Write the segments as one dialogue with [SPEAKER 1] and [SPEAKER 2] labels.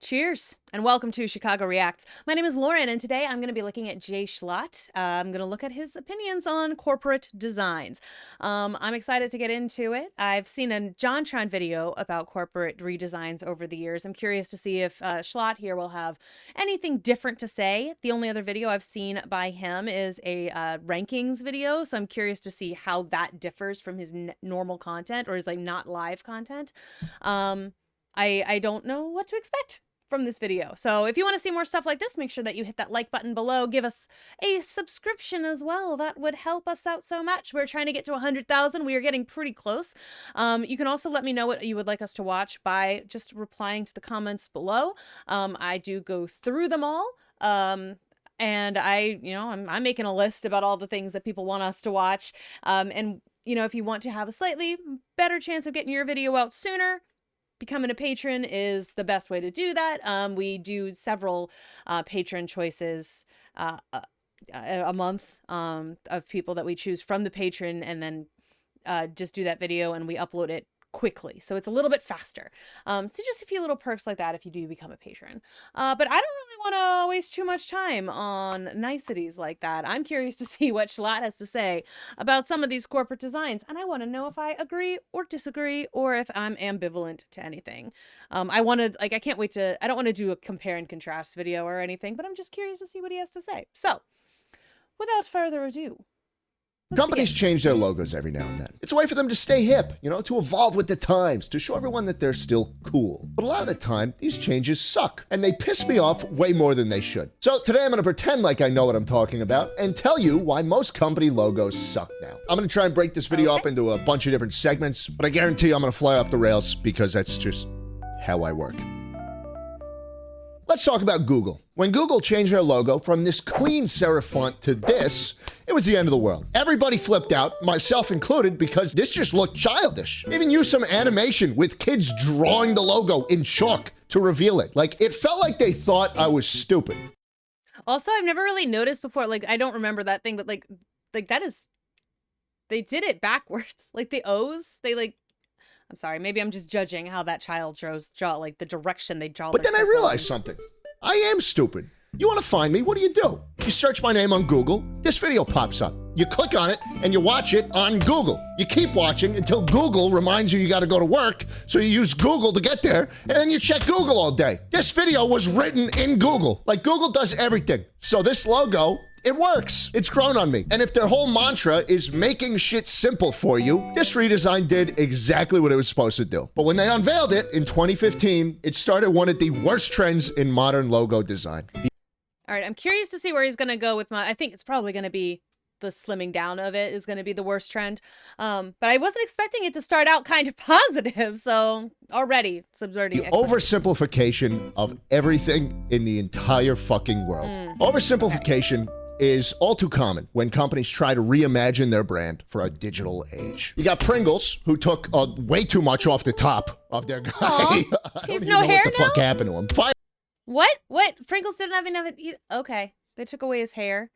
[SPEAKER 1] Cheers, and welcome to Chicago Reacts. My name is Lauren, and today I'm going to be looking at jschlatt. I'm going to look at his opinions on corporate designs. I'm excited to get into it. I've seen a JonTron video about corporate redesigns over the years. I'm curious to see if Schlatt here will have anything different to say. The only other video I've seen by him is a rankings video, so I'm curious to see how that differs from his normal content or his not live content. I don't know what to expect from this video. So if you want to see more stuff like this, make sure that you hit that like button below. Give us a subscription as well. That would help us out so much. We're trying to get to 100,000. We are getting pretty close. You can also let me know what you would like us to watch by just replying to the comments below. I do go through them all. And I'm making a list about all the things that people want us to watch. And if you want to have a slightly better chance of getting your video out sooner, becoming a patron is the best way to do that. We do several patron choices a month of people that we choose from the patron, and then just do that video and we upload it quickly. So it's a little bit faster. So just a few little perks like that if you do become a patron. But I don't really want to waste too much time on niceties like that. I'm curious to see what Schlatt has to say about some of these corporate designs. And I want to know if I agree or disagree, or if I'm ambivalent to anything. I can't wait to, I don't want to do a compare and contrast video or anything, but I'm just curious to see what he has to say. So without further ado,
[SPEAKER 2] companies change their logos every now and then. It's a way for them to stay hip, to evolve with the times, to show everyone that they're still cool. But a lot of the time, these changes suck, and they piss me off way more than they should. So today I'm gonna pretend like I know what I'm talking about and tell you why most company logos suck now. I'm gonna try and break this video up into a bunch of different segments, but I guarantee you I'm gonna fly off the rails because that's just how I work. Let's talk about Google. When Google changed their logo from this clean serif font to this, it was the end of the world. Everybody flipped out, myself included, because this just looked childish. Even used some animation with kids drawing the logo in chalk to reveal it. It felt like they thought I was stupid.
[SPEAKER 1] Also, I've never really noticed before, I don't remember that thing, but that is, they did it backwards. The O's, I'm sorry, maybe I'm just judging how that child draw the direction they draw.
[SPEAKER 2] But then I realized something. I am stupid. You want to find me? What do? You search my name on Google, this video pops up. You click on it and you watch it on Google. You keep watching until Google reminds you got to go to work, so you use Google to get there, and then you check Google all day. This video was written in Google. Google does everything. So this logo, it works. It's grown on me. And if their whole mantra is making shit simple for you, this redesign did exactly what it was supposed to do. But when they unveiled it in 2015, it started one of the worst trends in modern logo design.
[SPEAKER 1] All right, I'm curious to see where he's going to go with I think it's probably going to be the slimming down of it is going to be the worst trend. But I wasn't expecting it to start out kind of positive, so already subverting
[SPEAKER 2] the oversimplification of everything in the entire fucking world. Oversimplification is all too common when companies try to reimagine their brand for a digital age. You got Pringles, who took way too much off the top of their guy.
[SPEAKER 1] He's no hair now?
[SPEAKER 2] What the fuck happened to him?
[SPEAKER 1] What? Pringles didn't have enough. Okay, they took away his hair.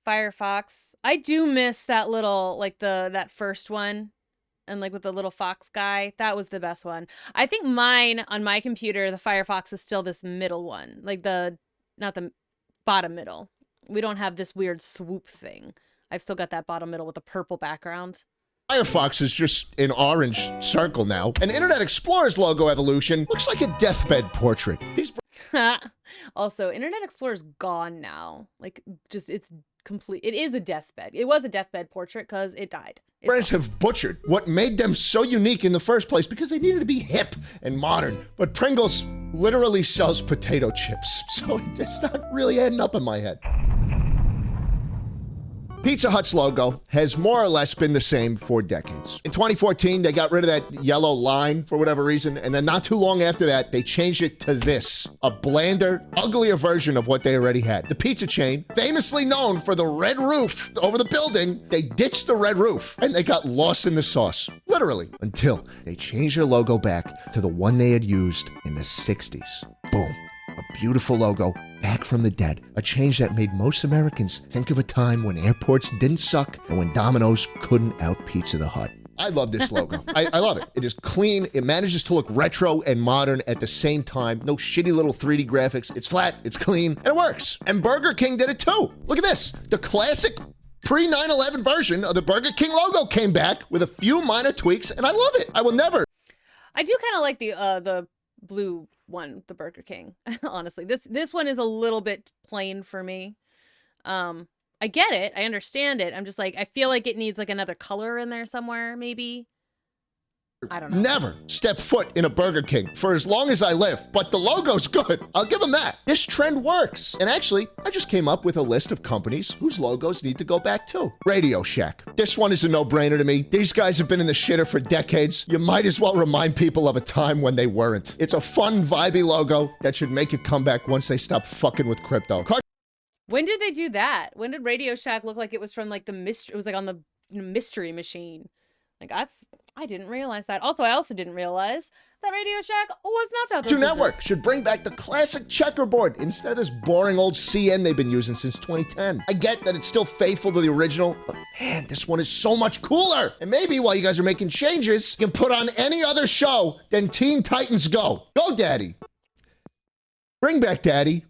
[SPEAKER 1] Firefox. I do miss that little, that first one. And with the little fox guy, that was the best one. I think mine, on my computer, the Firefox is still this middle one. Not the bottom middle. We don't have this weird swoop thing. I've still got that bottom middle with the purple background.
[SPEAKER 2] Firefox is just an orange circle now. And Internet Explorer's logo evolution looks like a deathbed portrait.
[SPEAKER 1] Also, Internet Explorer's gone now. It's complete. It is a deathbed. It was a deathbed portrait because it died.
[SPEAKER 2] Brands have butchered what made them so unique in the first place because they needed to be hip and modern. But Pringles literally sells potato chips, so it's not really adding up in my head. Pizza Hut's logo has more or less been the same for decades. In 2014, they got rid of that yellow line for whatever reason, and then not too long after that, they changed it to this, a blander, uglier version of what they already had. The pizza chain, famously known for the red roof over the building, they ditched the red roof, and they got lost in the sauce, literally, until they changed their logo back to the one they had used in the 60s. Boom. A beautiful logo, back from the dead. A change that made most Americans think of a time when airports didn't suck and when Domino's couldn't out-pizza the Hut. I love this logo. I love it. It is clean. It manages to look retro and modern at the same time. No shitty little 3D graphics. It's flat, it's clean, and it works. And Burger King did it too. Look at this. The classic pre-9/11 version of the Burger King logo came back with a few minor tweaks, and I love it. I will never.
[SPEAKER 1] I do kind of like the blue one, the Burger King. Honestly, this one is a little bit plain for me. I get it. I understand it. I'm just like, I feel like it needs like another color in there somewhere, maybe. I don't know.
[SPEAKER 2] Never step foot in a Burger King for as long as I live, but the logo's good. I'll give them that. This trend works. And actually, I just came up with a list of companies whose logos need to go back too. Radio Shack. This one is a no-brainer to me. These guys have been in the shitter for decades. You might as well remind people of a time when they weren't. It's a fun, vibey logo that should make a comeback once they stop fucking with crypto.
[SPEAKER 1] When did they do that? When did Radio Shack look like it was from like the mystery? It was like on the Mystery Machine. Like I didn't realize that. Also, I also didn't realize that Radio Shack was not out there.
[SPEAKER 2] Cartoon Network should bring back the classic checkerboard instead of this boring old CN they've been using since 2010. I get that it's still faithful to the original, but man, this one is so much cooler. And maybe while you guys are making changes, you can put on any other show than Teen Titans Go. Go, Daddy. Bring back Daddy.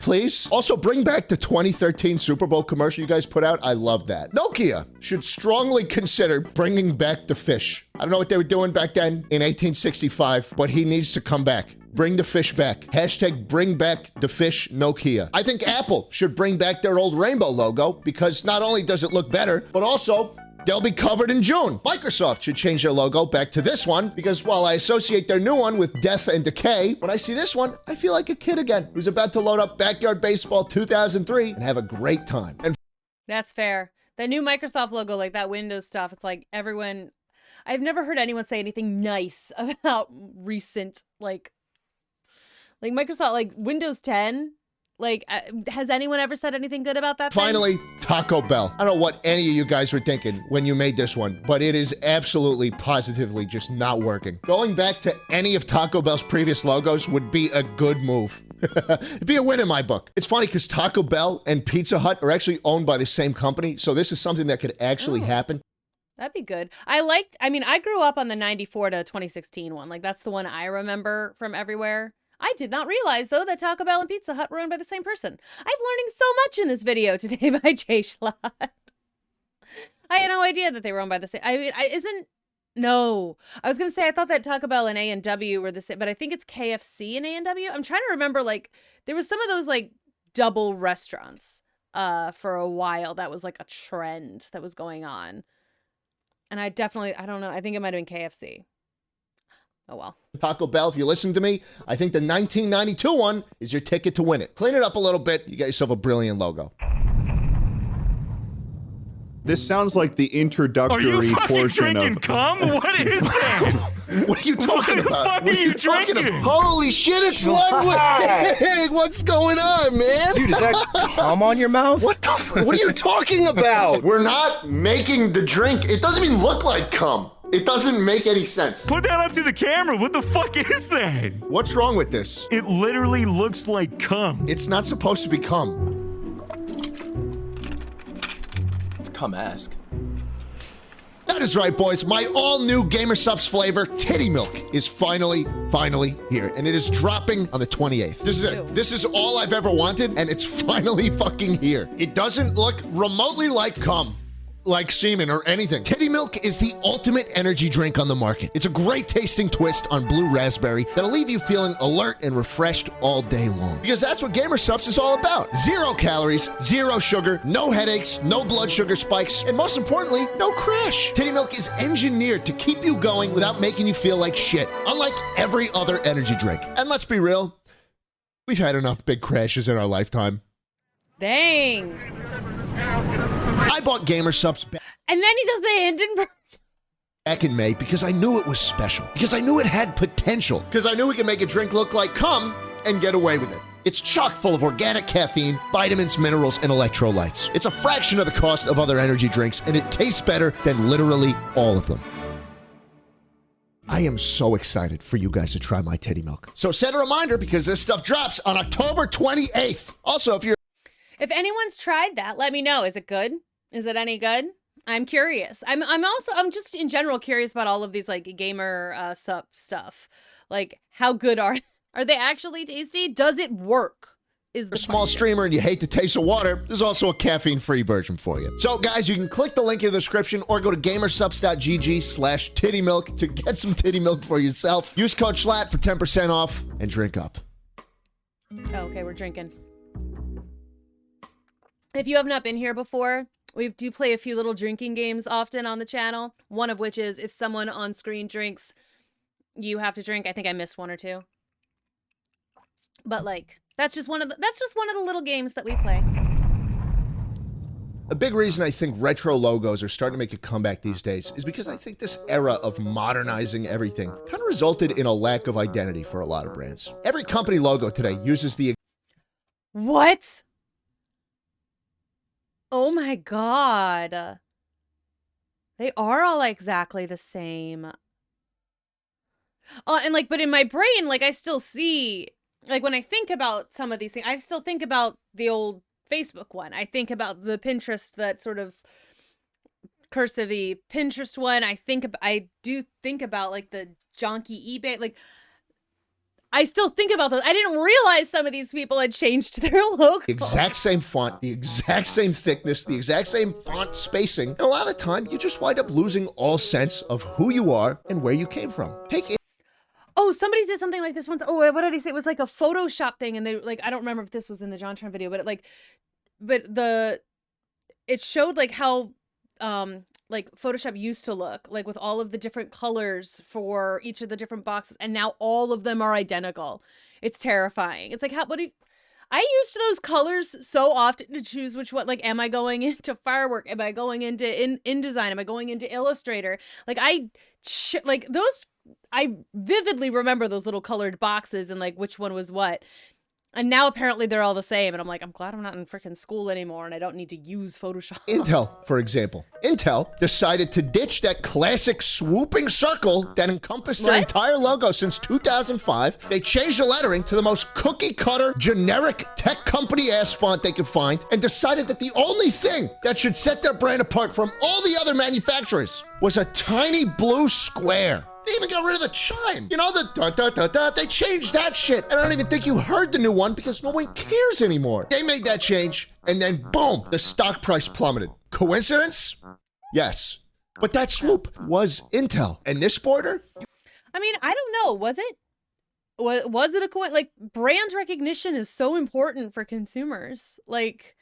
[SPEAKER 2] Please. Also, bring back the 2013 Super Bowl commercial you guys put out. I love that. Nokia should strongly consider bringing back the fish. I don't know what they were doing back then in 1865, but he needs to come back. Bring the fish back. Hashtag bring back the fish Nokia. I think Apple should bring back their old rainbow logo because not only does it look better, but also they'll be covered in June. Microsoft should change their logo back to this one because while I associate their new one with death and decay, when I see this one, I feel like a kid again who's about to load up Backyard Baseball 2003 and have a great time. And
[SPEAKER 1] that's fair. The new Microsoft logo, like that Windows stuff, it's like everyone, I've never heard anyone say anything nice about recent, like Microsoft, like Windows 10. Like, has anyone ever said anything good about that thing?
[SPEAKER 2] Finally, Taco Bell. I don't know what any of you guys were thinking when you made this one, but it is absolutely, positively just not working. Going back to any of Taco Bell's previous logos would be a good move. It'd be a win in my book. It's funny because Taco Bell and Pizza Hut are actually owned by the same company, so this is something that could actually happen.
[SPEAKER 1] That'd be good. I mean, I grew up on the 94 to 2016 one. Like, that's the one I remember from everywhere. I did not realize, though, that Taco Bell and Pizza Hut were owned by the same person. I'm learning so much in this video today by jschlatt. I had no idea that they were owned by the same. I mean, no. I was going to say, I thought that Taco Bell and A&W were the same, but I think it's KFC and A&W. I'm trying to remember, like, there was some of those, like, double restaurants for a while. That was, like, a trend that was going on. And I don't know. I think it might have been KFC. Oh, well.
[SPEAKER 2] Taco Bell, if you listen to me, I think the 1992 one is your ticket to win it. Clean it up a little bit. You got yourself a brilliant logo.
[SPEAKER 3] This sounds like the introductory portion of...
[SPEAKER 4] Are you fucking drinking cum? What is that?
[SPEAKER 2] What are you talking about?
[SPEAKER 4] What the fuck are you drinking?
[SPEAKER 2] Holy shit, it's Ludwig! What's going on, man?
[SPEAKER 5] Dude, is that cum on your mouth?
[SPEAKER 2] What are you talking about? We're not making the drink. It doesn't even look like cum. It doesn't make any sense.
[SPEAKER 4] Put that up to the camera. What the fuck is that?
[SPEAKER 2] What's wrong with this?
[SPEAKER 4] It literally looks like cum.
[SPEAKER 2] It's not supposed to be cum.
[SPEAKER 5] It's cum-esque.
[SPEAKER 2] That is right, boys. My all-new Gamer Supps flavor, Titty Milk, is finally here. And it is dropping on the 28th. This is it. This is all I've ever wanted, and it's finally fucking here. It doesn't look remotely like cum, like semen or anything. Titty Milk is the ultimate energy drink on the market. It's a great tasting twist on blue raspberry that'll leave you feeling alert and refreshed all day long. Because that's what Gamer Supps is all about. 0 calories, 0 sugar, no headaches, no blood sugar spikes, and most importantly, no crash. Titty Milk is engineered to keep you going without making you feel like shit, unlike every other energy drink. And let's be real, we've had enough big crashes in our lifetime.
[SPEAKER 1] Dang.
[SPEAKER 2] I bought Gamer Supps
[SPEAKER 1] and then he does the Hindenburg
[SPEAKER 2] back in May because I knew it was special, because I knew it had potential, because I knew we could make a drink look like cum and get away with it. It's chock full of organic caffeine, vitamins, minerals, and electrolytes. It's a fraction of the cost of other energy drinks, and it tastes better than literally all of them. I am so excited for you guys to try my Titty Milk. So set a reminder because this stuff drops on October 28th. Also, if anyone's
[SPEAKER 1] tried that, let me know. Is it good? Is it any good? I'm curious. I'm just in general curious about all of these like gamer sup stuff. Like how good are they actually tasty? Does it work? Is the
[SPEAKER 2] a small
[SPEAKER 1] question.
[SPEAKER 2] streamer and you hate the taste of water, there's also a caffeine-free version for you. So guys, you can click the link in the description or go to gamersupps.gg/titty milk to get some titty milk for yourself. Use code SCHLAT for 10% off and drink up.
[SPEAKER 1] Oh, okay, we're drinking. If you have not been here before, we do play a few little drinking games often on the channel. One of which is if someone on screen drinks, you have to drink. I think I missed one or two. But like, that's just one of the little games that we play.
[SPEAKER 2] A big reason I think retro logos are starting to make a comeback these days is because I think this era of modernizing everything kind of resulted in a lack of identity for a lot of brands. Every company logo today uses the...
[SPEAKER 1] What? Oh my god. They are all exactly the same. And like, but in my brain, like I still see, like when I think about some of these things, I still think about the old Facebook one. I think about the Pinterest, that sort of cursive-y Pinterest one. I do think about like the jonky eBay, like I still think about those. I didn't realize some of these people had changed their logo.
[SPEAKER 2] exact same font, the exact same thickness, the exact same font spacing. And a lot of the time, you just wind up losing all sense of who you are and where you came from. Take
[SPEAKER 1] Oh, somebody did something like this once. Oh, what did he say? It was like a Photoshop thing, and they like, I don't remember if this was in the JonTron video, but it showed like how like Photoshop used to look, like with all of the different colors for each of the different boxes, and now all of them are identical. It's terrifying. It's like I used those colors so often to choose which one. Like, am I going into Firework? Am I going into InDesign? Am I going into Illustrator? Like I vividly remember those little colored boxes and like which one was what. And now apparently they're all the same. And I'm like, I'm glad I'm not in freaking school anymore and I don't need to use Photoshop.
[SPEAKER 2] Intel, for example. Intel decided to ditch that classic swooping circle that encompassed their entire logo since 2005. They changed the lettering to the most cookie-cutter, generic tech company-ass font they could find and decided that the only thing that should set their brand apart from all the other manufacturers was a tiny blue square. They even got rid of the chime. You know, the da-da-da-da, they changed that shit. And I don't even think you heard the new one because no one cares anymore. They made that change, and then boom, the stock price plummeted. Coincidence? Yes. But that swoop was Intel. And this border?
[SPEAKER 1] I mean, I don't know. Was it? Was it a coincidence? Like, brand recognition is so important for consumers. Like,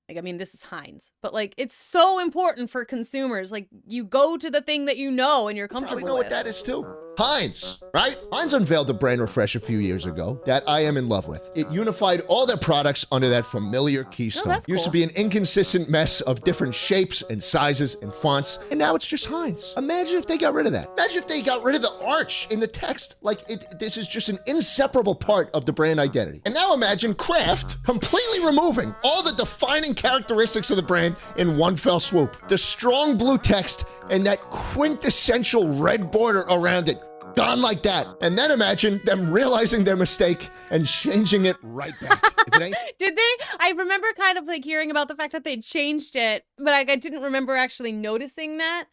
[SPEAKER 1] I mean, this is Heinz, but like, it's so important for consumers. Like, you go to the thing that you know and you're comfortable with.
[SPEAKER 2] You know what that is too. Heinz, right? Heinz unveiled a brand refresh a few years ago that I am in love with. It unified all their products under that familiar keystone.
[SPEAKER 1] that's
[SPEAKER 2] Used to
[SPEAKER 1] cool.
[SPEAKER 2] be an inconsistent mess of different shapes and sizes and fonts, and now it's just Heinz. Imagine if they got rid of that. Imagine if they got rid of the arch in the text. Like, this is just an inseparable part of the brand identity. And now imagine Kraft completely removing all the defining characteristics of the brand in one fell swoop. The strong blue text and that quintessential red border around it. Gone like that. And then imagine them realizing their mistake and changing it right back. If it ain't...
[SPEAKER 1] Did they? I remember kind of like hearing about the fact that they changed it, but I didn't remember actually noticing that.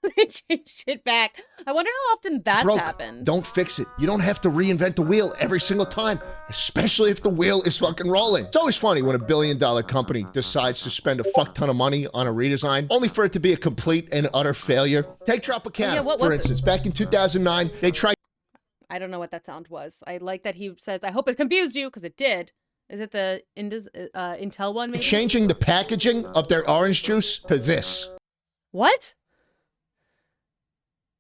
[SPEAKER 1] They changed it back. I wonder how often that's happened.
[SPEAKER 2] Don't fix it. You don't have to reinvent the wheel every single time, especially if the wheel is fucking rolling. It's always funny when a billion-dollar company decides to spend a fuck ton of money on a redesign, only for it to be a complete and utter failure. Take Tropicana, for instance. Back in 2009, they tried...
[SPEAKER 1] I don't know what that sound was. I like that he says, I hope it confused you, because it did. Is it the Intel one, maybe?
[SPEAKER 2] Changing the packaging of their orange juice to this.
[SPEAKER 1] What?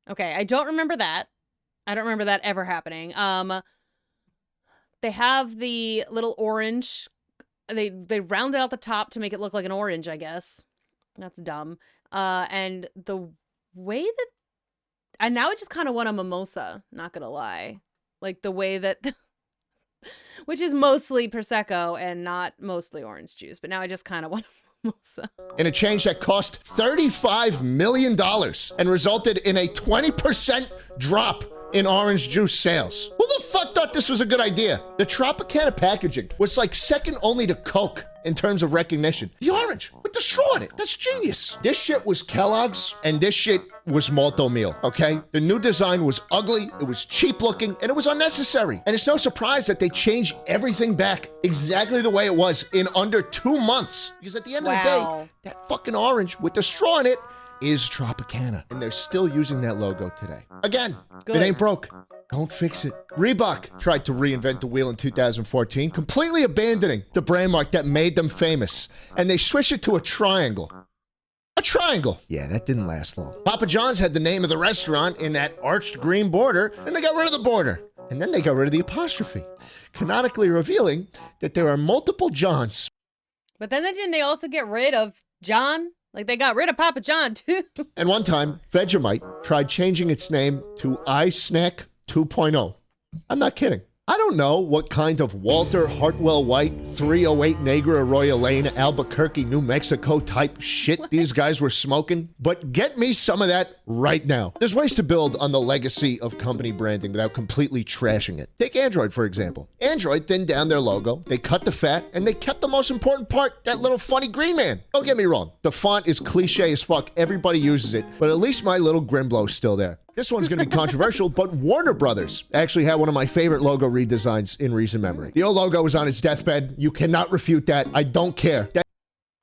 [SPEAKER 1] Okay, I don't remember that. I don't remember that ever happening. They have the little orange. They rounded out the top to make it look like an orange, I guess. That's dumb. And the way that... And now I just kind of want a mimosa, not gonna lie. Like the way that... Which is mostly Prosecco and not mostly orange juice. But now I just kind of want mimosa.
[SPEAKER 2] In a change that cost $35 million and resulted in a 20% drop in orange juice sales. Who the fuck thought this was a good idea? The Tropicana packaging was like second only to Coke. in terms of recognition. The orange with the straw in it. That's genius. This shit was Kellogg's, and this shit was Malto Meal, okay? The new design was ugly, it was cheap looking, and it was unnecessary. And it's no surprise that they changed everything back exactly the way it was in under 2 months. Because at the end of the day, that fucking orange with the straw in it is Tropicana. And they're still using that logo today. Again, it ain't broke. Don't fix it. Reebok tried to reinvent the wheel in 2014, completely abandoning the brand mark that made them famous. And they switched it to a triangle. A triangle. Yeah, that didn't last long. Papa John's had the name of the restaurant in that arched green border, and they got rid of the border. And then they got rid of the apostrophe, canonically revealing that there are multiple Johns.
[SPEAKER 1] But then didn't they also get rid of John? Like, they got rid of Papa John, too.
[SPEAKER 2] And one time, Vegemite tried changing its name to iSnack 2.0. I'm not kidding. I don't know what kind of Walter Hartwell White 308 Negra Arroyo Lane, Albuquerque, New Mexico type shit these guys were smoking, but get me some of that right now. There's ways to build on the legacy of company branding without completely trashing it. Take Android, for example. Android thinned down their logo, they cut the fat, and they kept the most important part, that little funny green man. Don't get me wrong, the font is cliche as fuck, everybody uses it, but at least my little Grimblow's still there. This one's going to be controversial, but Warner Brothers actually had one of my favorite logo redesigns in recent memory. The old logo was on its deathbed. You cannot refute that. I don't care.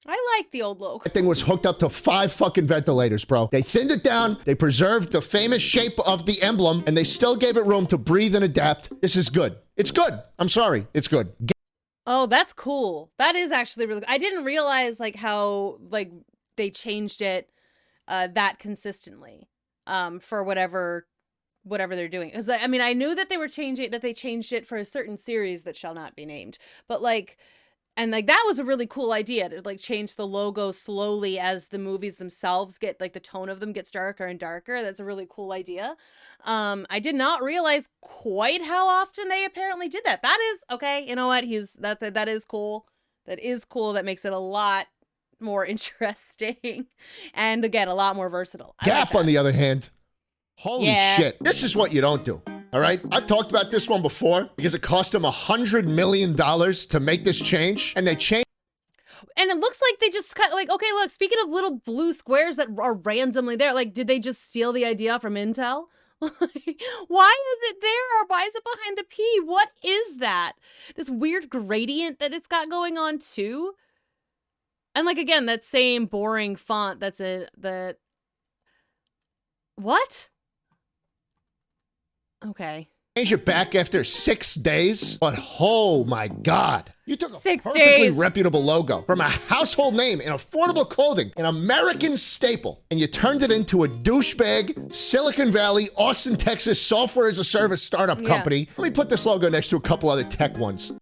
[SPEAKER 1] I like the old logo.
[SPEAKER 2] That thing was hooked up to 5 fucking ventilators, bro. They thinned it down, they preserved the famous shape of the emblem, and they still gave it room to breathe and adapt. This is good. It's good. I'm sorry. It's good.
[SPEAKER 1] Oh, that's cool. That is actually really good. I didn't realize, like, how, like, they changed it that consistently. For whatever they're doing. Because I mean, I knew that they changed it for a certain series that shall not be named. But like, and like that was a really cool idea to like change the logo slowly as the movies themselves get like the tone of them gets darker and darker. That's a really cool idea. I did not realize quite how often they apparently did that. That is okay. You know what? That is cool. That is cool. That makes it a lot more interesting and again a lot more versatile.
[SPEAKER 2] Gap, on the other hand, holy shit, this is what you don't do. All right, I've talked about this one before because it cost them $100 million to make this change, and they changed.
[SPEAKER 1] And it looks like they just cut, like, okay, look, speaking of little blue squares that are randomly there, like, did they just steal the idea from Intel? Why is it there? Or why is it behind the P? What is that? This weird gradient that it's got going on too. And like, again, that same boring font what? Okay.
[SPEAKER 2] Change it back after 6 days, but oh my God. You took a
[SPEAKER 1] 6
[SPEAKER 2] perfectly
[SPEAKER 1] days.
[SPEAKER 2] reputable logo from a household name in affordable clothing, an American staple, and you turned it into a douchebag, Silicon Valley, Austin, Texas, software as a service startup company. Let me put this logo next to a couple other tech ones.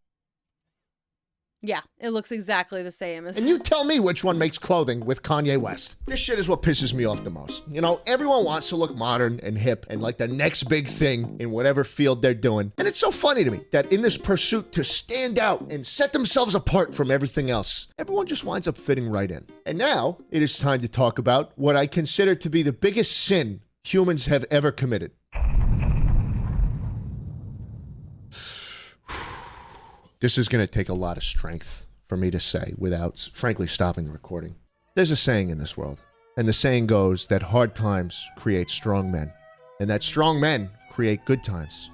[SPEAKER 1] Yeah, it looks exactly the same as.
[SPEAKER 2] And you tell me which one makes clothing with Kanye West. This shit is what pisses me off the most. You know, everyone wants to look modern and hip and like the next big thing in whatever field they're doing. And it's so funny to me that in this pursuit to stand out and set themselves apart from everything else, everyone just winds up fitting right in. And now it is time to talk about what I consider to be the biggest sin humans have ever committed. This is going to take a lot of strength for me to say without, frankly, stopping the recording. There's a saying in this world, and the saying goes that hard times create strong men, and that strong men create good times,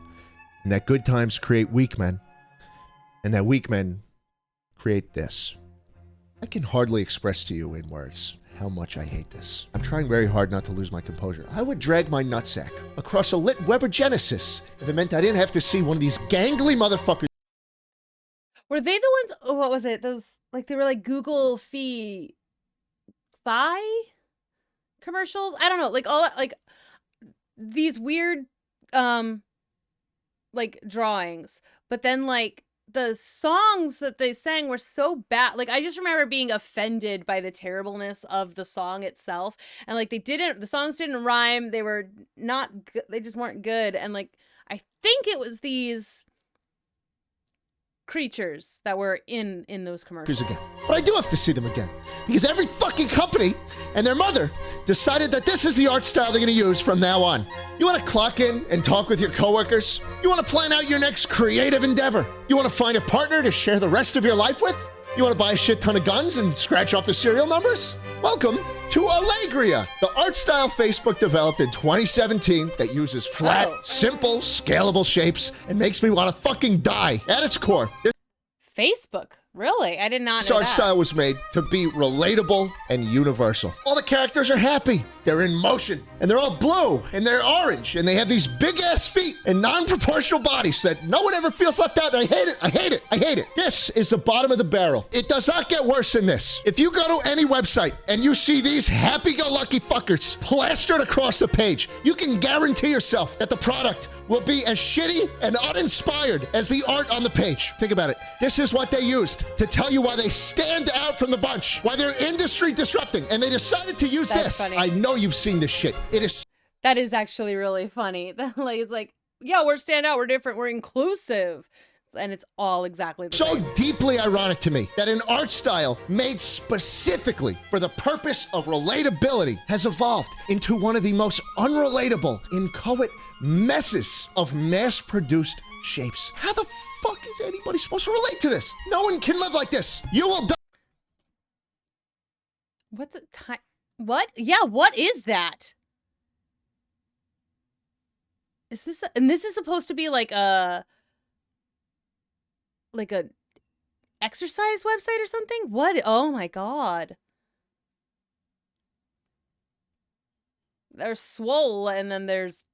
[SPEAKER 2] and that good times create weak men, and that weak men create this. I can hardly express to you in words how much I hate this. I'm trying very hard not to lose my composure. I would drag my nutsack across a lit Weber Genesis if it meant I didn't have to see one of these gangly motherfuckers.
[SPEAKER 1] Were they the ones? Oh, what was it? Those, like, they were like Google Fi commercials. I don't know, like all like these weird like drawings, but then like the songs that they sang were so bad. Like, I just remember being offended by the terribleness of the song itself, and like the songs didn't rhyme. They were not. They just weren't good, and like I think it was these creatures that were in those commercials
[SPEAKER 2] again. But I do have to see them again because every fucking company and their mother decided that this is the art style they're going to use from now on. You want to clock in and talk with your coworkers? You want to plan out your next creative endeavor? You want to find a partner to share the rest of your life with? You want to buy a shit ton of guns and scratch off the serial numbers? Welcome to Allegria, the art style Facebook developed in 2017 that uses flat, simple, scalable shapes and makes me want to fucking die. At its core,
[SPEAKER 1] Facebook? Really? I did not
[SPEAKER 2] this
[SPEAKER 1] know
[SPEAKER 2] art
[SPEAKER 1] that.
[SPEAKER 2] style was made to be relatable and universal. All the characters are happy. They're in motion. And they're all blue. And they're orange. And they have these big-ass feet and non-proportional bodies that no one ever feels left out. And I hate it. I hate it. I hate it. This is the bottom of the barrel. It does not get worse than this. If you go to any website and you see these happy-go-lucky fuckers plastered across the page, you can guarantee yourself that the product will be as shitty and uninspired as the art on the page. Think about it. This is what they used to tell you why they stand out from the bunch, why they're industry disrupting, and they decided to use
[SPEAKER 1] That's
[SPEAKER 2] this.
[SPEAKER 1] funny.
[SPEAKER 2] I know you've seen this shit. It is
[SPEAKER 1] That is actually really funny. Like, it's like, yeah, we're stand out, we're different, we're inclusive. And it's all exactly the
[SPEAKER 2] so
[SPEAKER 1] same.
[SPEAKER 2] deeply ironic to me that an art style made specifically for the purpose of relatability has evolved into one of the most unrelatable, inchoate messes of mass-produced shapes. How the fuck is anybody supposed to relate to this? No one can live like this. You will die.
[SPEAKER 1] What's a time? What? Yeah, what is that? Is this and this is supposed to be like a exercise website or something? What? Oh my god. There's swole and then there's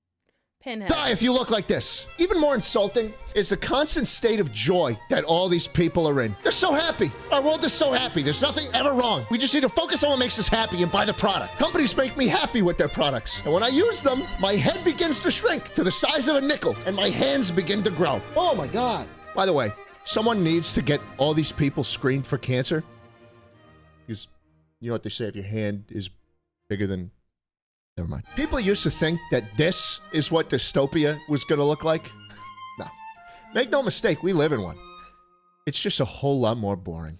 [SPEAKER 1] pinhead.
[SPEAKER 2] Die if you look like this. Even more insulting is the constant state of joy that all these people are in. They're so happy. Our world is so happy. There's nothing ever wrong. We just need to focus on what makes us happy and buy the product. Companies make me happy with their products. And when I use them, my head begins to shrink to the size of a nickel and my hands begin to grow. Oh my God. By the way, someone needs to get all these people screened for cancer. Because you know what they say, if your hand is bigger than... Never mind. People used to think that this is what dystopia was going to look like. No. Make no mistake, we live in one. It's just a whole lot more boring.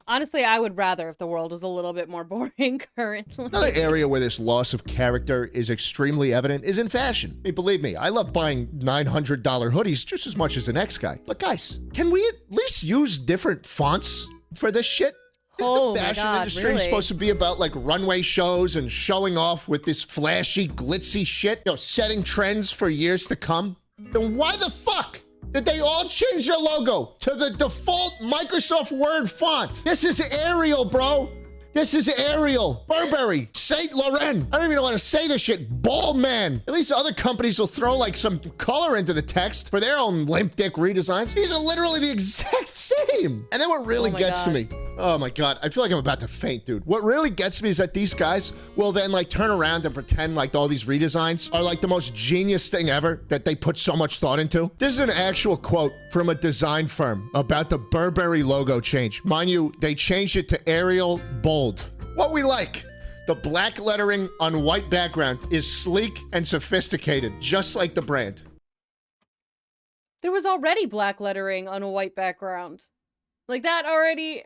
[SPEAKER 1] Honestly, I would rather if the world was a little bit more boring currently.
[SPEAKER 2] Another area where this loss of character is extremely evident is in fashion. I mean, believe me, I love buying $900 hoodies just as much as the next guy. But guys, can we at least use different fonts for this shit? Isn't
[SPEAKER 1] Oh
[SPEAKER 2] the
[SPEAKER 1] my
[SPEAKER 2] fashion
[SPEAKER 1] God,
[SPEAKER 2] industry
[SPEAKER 1] really?
[SPEAKER 2] supposed to be about like runway shows and showing off with this flashy, glitzy shit? You know, setting trends for years to come? Then why the fuck did they all change their logo to the default Microsoft Word font? This is Arial, bro. This is Arial, Burberry, Saint Laurent. I don't even know how to say this shit. Bald man. At least other companies will throw like some color into the text for their own limp dick redesigns. These are literally the exact same. And then what really
[SPEAKER 1] Oh my
[SPEAKER 2] gets to
[SPEAKER 1] God.
[SPEAKER 2] me, oh my God, I feel like I'm about to faint, dude. What really gets me is that these guys will then like turn around and pretend like all these redesigns are like the most genius thing ever that they put so much thought into. This is an actual quote from a design firm about the Burberry logo change. Mind you, they changed it to Arial Bold. What we like. The black lettering on white background is sleek and sophisticated, just like the brand.
[SPEAKER 1] There was already black lettering on a white background. Like that already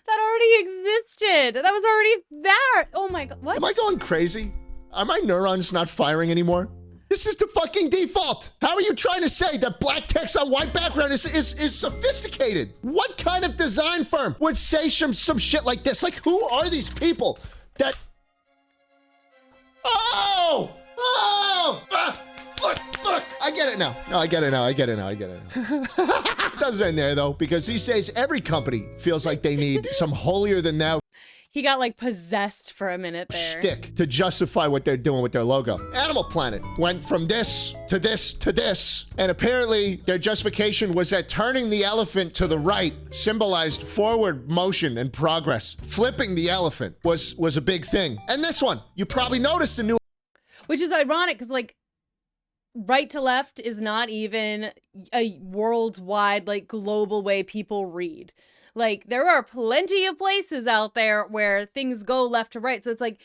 [SPEAKER 1] that already existed. That was already there. Oh my God. What?
[SPEAKER 2] Am I going crazy? Are my neurons not firing anymore? This is the fucking default. How are you trying to say that black text on white background is sophisticated? What kind of design firm would say some shit like this? Like, who are these people that... Oh! Fuck. I get it now. No, I get it now. It doesn't end there, though, because these days every company feels like they need some holier-than-thou
[SPEAKER 1] He got like possessed for a minute there.
[SPEAKER 2] shtick to justify what they're doing with their logo. Animal Planet went from this to this to this, and apparently their justification was that turning the elephant to the right symbolized forward motion and progress. Flipping the elephant was a big thing. And this one, you probably noticed the new
[SPEAKER 1] Which is ironic because like right to left is not even a worldwide, like global way people read. Like there are plenty of places out there where things go left to right. So it's like,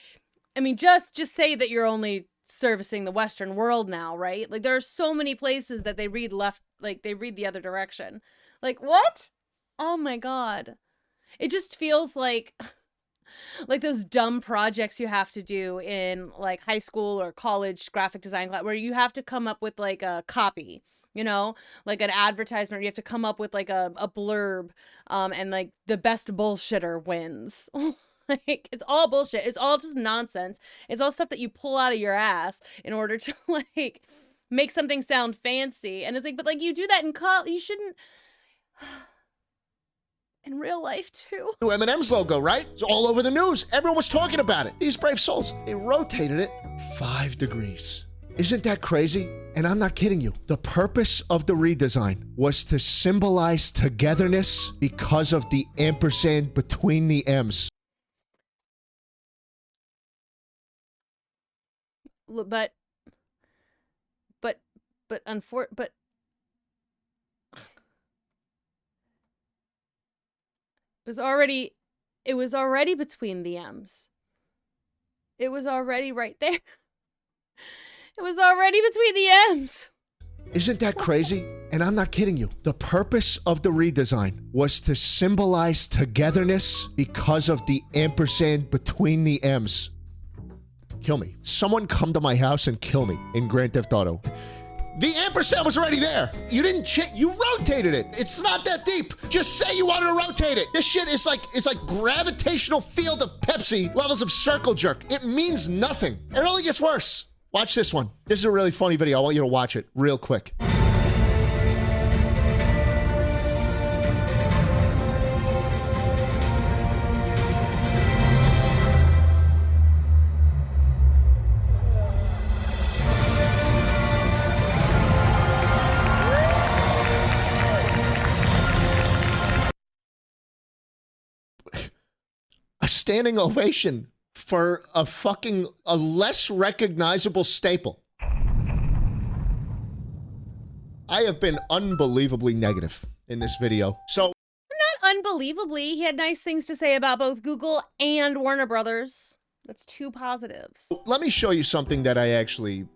[SPEAKER 1] I mean, just say that you're only servicing the Western world now, right? Like there are so many places that they read left, like they read the other direction. Like what? Oh my God. It just feels like like those dumb projects you have to do in like high school or college graphic design class where you have to come up with like a copy, you know, like an advertisement. You have to come up with like a blurb, and like the best bullshitter wins. Like it's all bullshit. It's all just nonsense. It's all stuff that you pull out of your ass in order to like make something sound fancy. And it's like, but like you do that in college, you shouldn't. In real life too.
[SPEAKER 2] New M&M's logo, right? It's all over the news. Everyone was talking about it. These brave souls, they rotated it 5 degrees. Isn't that crazy? And I'm not kidding you. The purpose of the redesign was to symbolize togetherness because of the ampersand between the M's.
[SPEAKER 1] But it was already between the M's. It was already right there. It was already between the M's.
[SPEAKER 2] Isn't that crazy? And I'm not kidding you. The purpose of the redesign was to symbolize togetherness because of the ampersand between the M's. Kill me. Someone come to my house and kill me in Grand Theft Auto. The ampersand was already there. You didn't you rotated it. It's not that deep. Just say you wanted to rotate it. This shit is like, it's like gravitational field of Pepsi levels of circle jerk. It means nothing. And it only gets worse. Watch this one. This is a really funny video. I want you to watch it real quick. A standing ovation for a less recognizable staple. I have been unbelievably negative in this video. So,
[SPEAKER 1] Not unbelievably, he had nice things to say about both Google and Warner Brothers. That's 2 positives.
[SPEAKER 2] let me show you something that I actually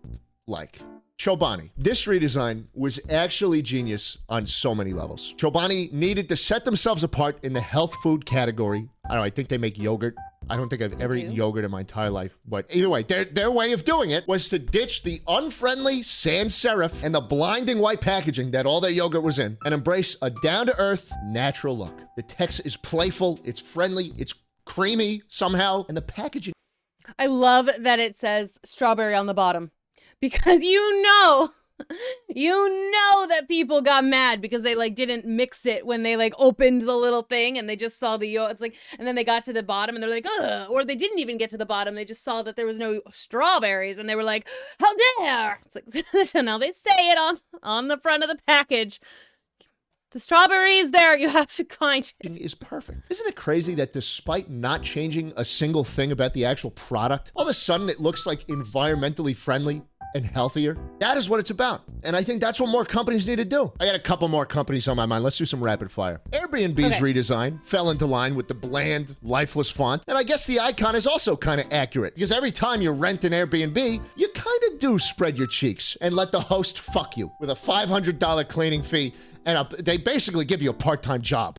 [SPEAKER 2] like. Chobani. This redesign was actually genius on so many levels. Chobani needed to set themselves apart in the health food category. I don't know, I think they make yogurt. I don't think I've ever eaten yogurt in my entire life. But either way, their way of doing it was to ditch the unfriendly sans serif and the blinding white packaging that all their yogurt was in and embrace a down-to-earth, natural look. The text is playful, it's friendly, it's creamy somehow, and the packaging...
[SPEAKER 1] I love that it says strawberry on the bottom. Because you know that people got mad because they like didn't mix it when they like opened the little thing and they just saw the it's like, and then they got to the bottom and they're like, ugh, or they didn't even get to the bottom. They just saw that there was no strawberries and they were like, how dare! It's like, so now they say it on the front of the package. The strawberry is there. You have to find it.
[SPEAKER 2] Is perfect. Isn't it crazy that despite not changing a single thing about the actual product, all of a sudden it looks like environmentally friendly and healthier? That is what it's about. And I think that's what more companies need to do. I got a couple more companies on my mind. Let's do some rapid fire. Airbnb's redesign fell into line with the bland, lifeless font. And I guess the icon is also kind of accurate because every time you rent an Airbnb, you kind of do spread your cheeks and let the host fuck you with a $500 cleaning fee. And they basically give you a part-time job.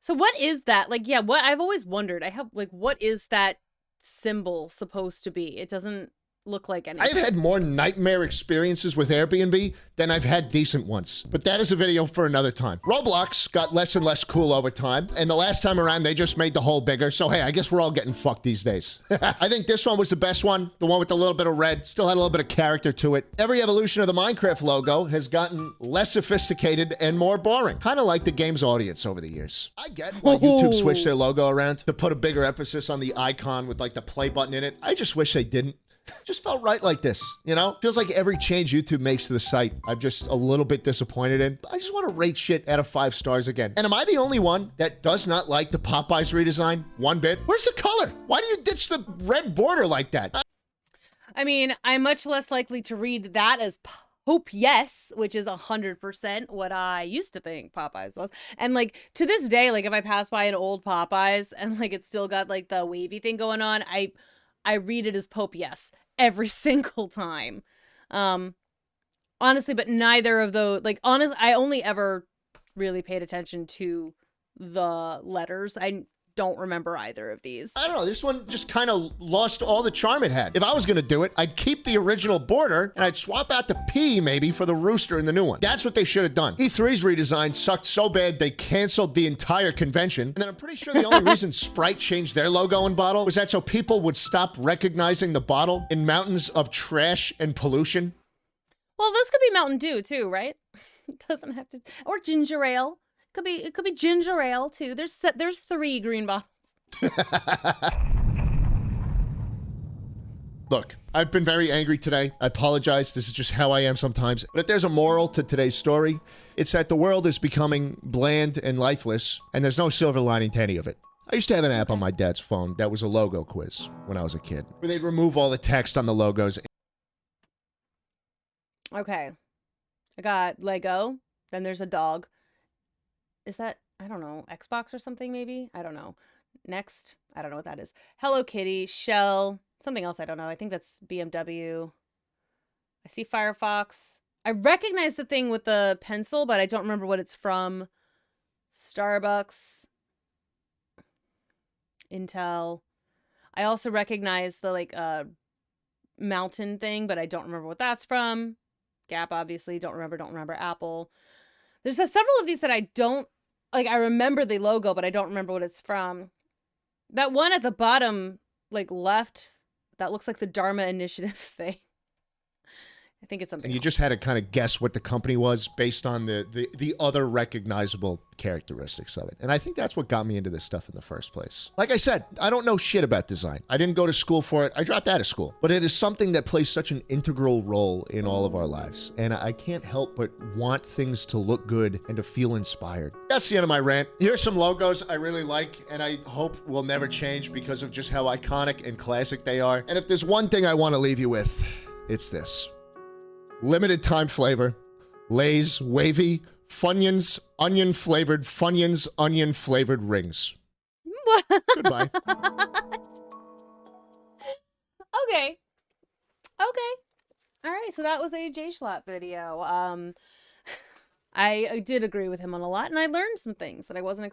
[SPEAKER 1] So what is that? Like, yeah, what I've always wondered. I have like, what is that symbol supposed to be? It doesn't look like anything.
[SPEAKER 2] I've had more nightmare experiences with Airbnb than I've had decent ones. But that is a video for another time. Roblox got less and less cool over time. And the last time around, they just made the hole bigger. So, hey, I guess we're all getting fucked these days. I think this one was the best one. The one with a little bit of red. Still had a little bit of character to it. Every evolution of the Minecraft logo has gotten less sophisticated and more boring. Kind of like the game's audience over the years. I get why YouTube switched their logo around to put a bigger emphasis on the icon with like the play button in it. I just wish they didn't. Just felt right like this, you know? Feels like every change YouTube makes to the site, I'm just a little bit disappointed in. I just want to rate shit out of 5 stars again. And am I the only one that does not like the Popeyes redesign one bit? Where's the color? Why do you ditch the red border like that?
[SPEAKER 1] I mean, I'm much less likely to read that as Hope Yes, which is 100% what I used to think Popeyes was. And like to this day, like if I pass by an old Popeyes and like it's still got like the wavy thing going on, I read it as Pope Yes every single time. Honestly, but neither of those, like, honest, I only ever really paid attention to the letters. I don't remember either of these.
[SPEAKER 2] I don't know. This one just kind of lost all the charm it had. If I was going to do it, I'd keep the original border and I'd swap out the P maybe for the rooster in the new one. That's what they should have done. E3's redesign sucked so bad they canceled the entire convention. And then I'm pretty sure the only reason Sprite changed their logo and bottle was that so people would stop recognizing the bottle in mountains of trash and pollution.
[SPEAKER 1] Well, this could be Mountain Dew too, right? It doesn't have to, or ginger ale. It could be ginger ale too. There's 3 green bottles.
[SPEAKER 2] Look, I've been very angry today. I apologize. This is just how I am sometimes. But if there's a moral to today's story, it's that the world is becoming bland and lifeless, and there's no silver lining to any of it. I used to have an app on my dad's phone that was a logo quiz when I was a kid, where they'd remove all the text on the logos.
[SPEAKER 1] Okay. I got Lego. Then there's a dog. Is that, I don't know, Xbox or something maybe? I don't know. Next, I don't know what that is. Hello Kitty, Shell, something else I don't know. I think that's BMW. I see Firefox. I recognize the thing with the pencil, but I don't remember what it's from. Starbucks. Intel. I also recognize the like mountain thing, but I don't remember what that's from. Gap, obviously. Don't remember. Apple. There's several of these that I don't, like, I remember the logo, but I don't remember what it's from. That one at the bottom, like, left, that looks like the Dharma Initiative thing. I think it's something
[SPEAKER 2] And you
[SPEAKER 1] else.
[SPEAKER 2] just had to kind of guess what the company was based on the other recognizable characteristics of it. And I think that's what got me into this stuff in the first place. Like I said, I don't know shit about design. I didn't go to school for it. I dropped out of school. But it is something that plays such an integral role in all of our lives. And I can't help but want things to look good and to feel inspired. That's the end of my rant. Here's some logos I really like and I hope will never change because of just how iconic and classic they are. And if there's one thing I want to leave you with, it's this. Limited time flavor, Lay's wavy, Funyuns, onion flavored rings.
[SPEAKER 1] What?
[SPEAKER 2] Goodbye.
[SPEAKER 1] Okay. All right, so that was a jschlatt video. I did agree with him on a lot, and I learned some things that I wasn't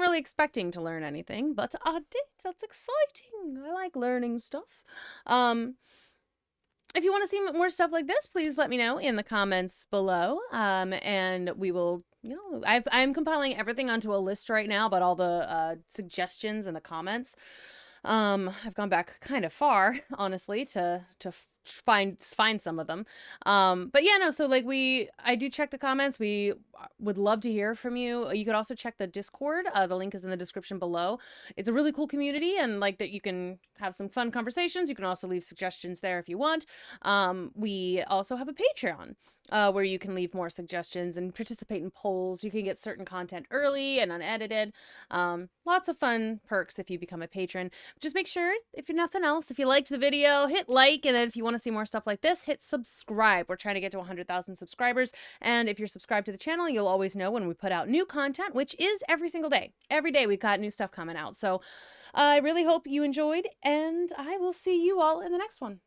[SPEAKER 1] really expecting to learn anything, but I did. That's exciting. I like learning stuff. If you want to see more stuff like this, please let me know in the comments below. And we will, I'm compiling everything onto a list right now about all the suggestions in the comments. I've gone back kind of far, honestly, to find some of them. But yeah, no, so like I do check the comments. We would love to hear from you. You could also check the Discord. The link is in the description below. It's a really cool community and like that you can have some fun conversations. You can also leave suggestions there if you want. We also have a Patreon where you can leave more suggestions and participate in polls. You can get certain content early and unedited. Lots of fun perks if you become a patron. Just make sure, if you're nothing else, if you liked the video, hit like, and then if you want to see more stuff like this, hit subscribe. We're trying to get to 100,000 subscribers, and if you're subscribed to the channel, you'll always know when we put out new content, which is every single day. Every day we've got new stuff coming out. So I really hope you enjoyed, and I will see you all in the next one.